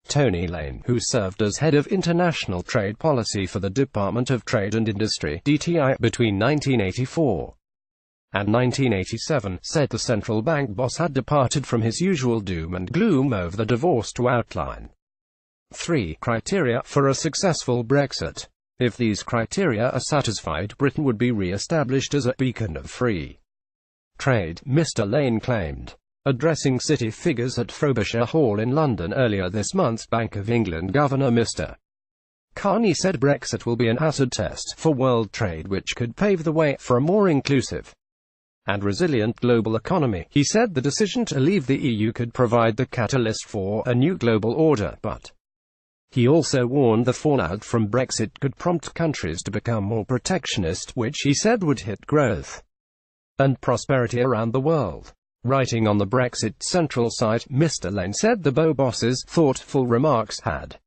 Tony Lane, who served as head of international trade policy for the Department of Trade and Industry (DTI) between 1984 and 1987, said the central bank boss had departed from his usual doom and gloom over the divorce to outline 3 criteria for a successful Brexit. If these criteria are satisfied, Britain would be re-established as a beacon of free trade, Mr Lane claimed. Addressing city figures at Frobisher Hall in London earlier this month, Bank of England Governor Mr Carney said Brexit will be an acid test for world trade which could pave the way for a more inclusive and resilient global economy. He said the decision to leave the EU could provide the catalyst for a new global order, but he also warned the fallout from Brexit could prompt countries to become more protectionist, which he said would hit growth and prosperity around the world. Writing on the Brexit Central site, Mr Lane said the boss's thoughtful remarks had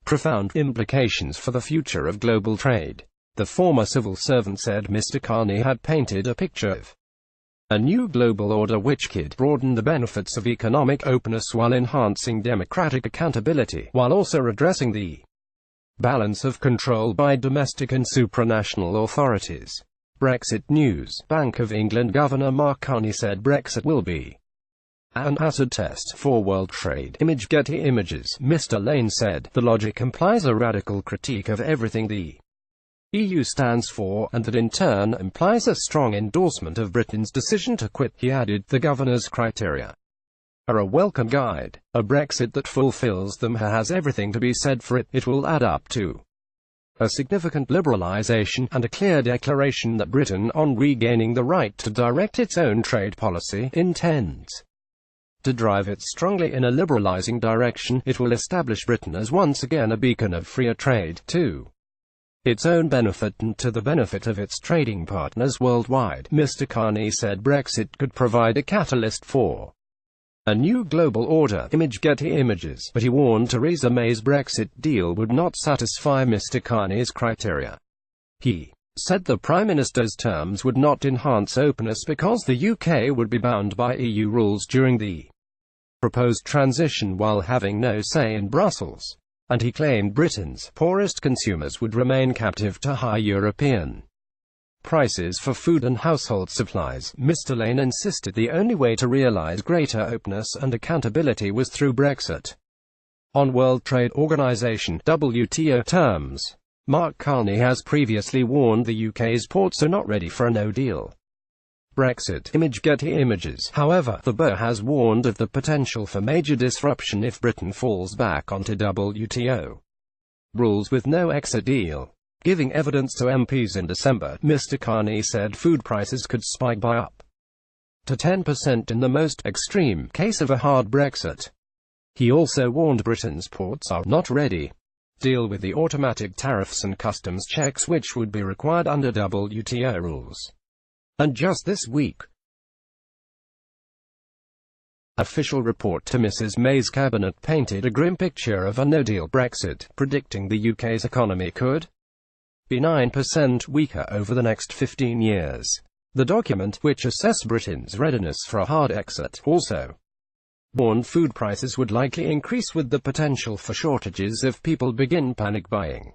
profound implications for the future of global trade. The former civil servant said Mr Carney had painted a picture of a new global order which could broaden the benefits of economic openness while enhancing democratic accountability, while also redressing the balance of control by domestic and supranational authorities. Brexit news. Bank of England Governor Mr Carney said Brexit will be an acid test for world trade. Image Getty Images. Mr Lane said, the logic implies a radical critique of everything the EU stands for, and that in turn implies a strong endorsement of Britain's decision to quit. He added, the governor's criteria are a welcome guide. A Brexit that fulfills them has everything to be said for it. It will add up to a significant liberalisation, and a clear declaration that Britain, on regaining the right to direct its own trade policy, intends to drive it strongly in a liberalising direction. It will establish Britain as once again a beacon of freer trade, to its own benefit and to the benefit of its trading partners worldwide. Mr Carney said Brexit could provide a catalyst for a new global order. Image Getty Images. But he warned Theresa May's Brexit deal would not satisfy Mr Carney's criteria. He said the Prime Minister's terms would not enhance openness because the UK would be bound by EU rules during the proposed transition while having no say in Brussels. And he claimed Britain's poorest consumers would remain captive to high European prices for food and household supplies. Mr Lane insisted the only way to realise greater openness and accountability was through Brexit. On World Trade Organization (WTO) terms, Mr Carney has previously warned the UK's ports are not ready for a no-deal Brexit. Image Getty Images. However, the BO has warned of the potential for major disruption if Britain falls back onto WTO rules with no exit deal. Giving evidence to MPs in December, Mr Carney said food prices could spike by up to 10% in the most extreme case of a hard Brexit. He also warned Britain's ports are not ready to deal with the automatic tariffs and customs checks which would be required under WTO rules. And just this week, official report to Mrs May's cabinet painted a grim picture of a no-deal Brexit, predicting the UK's economy could be 9% weaker over the next 15 years. The document, which assessed Britain's readiness for a hard exit, also warned food prices would likely increase with the potential for shortages if people begin panic buying.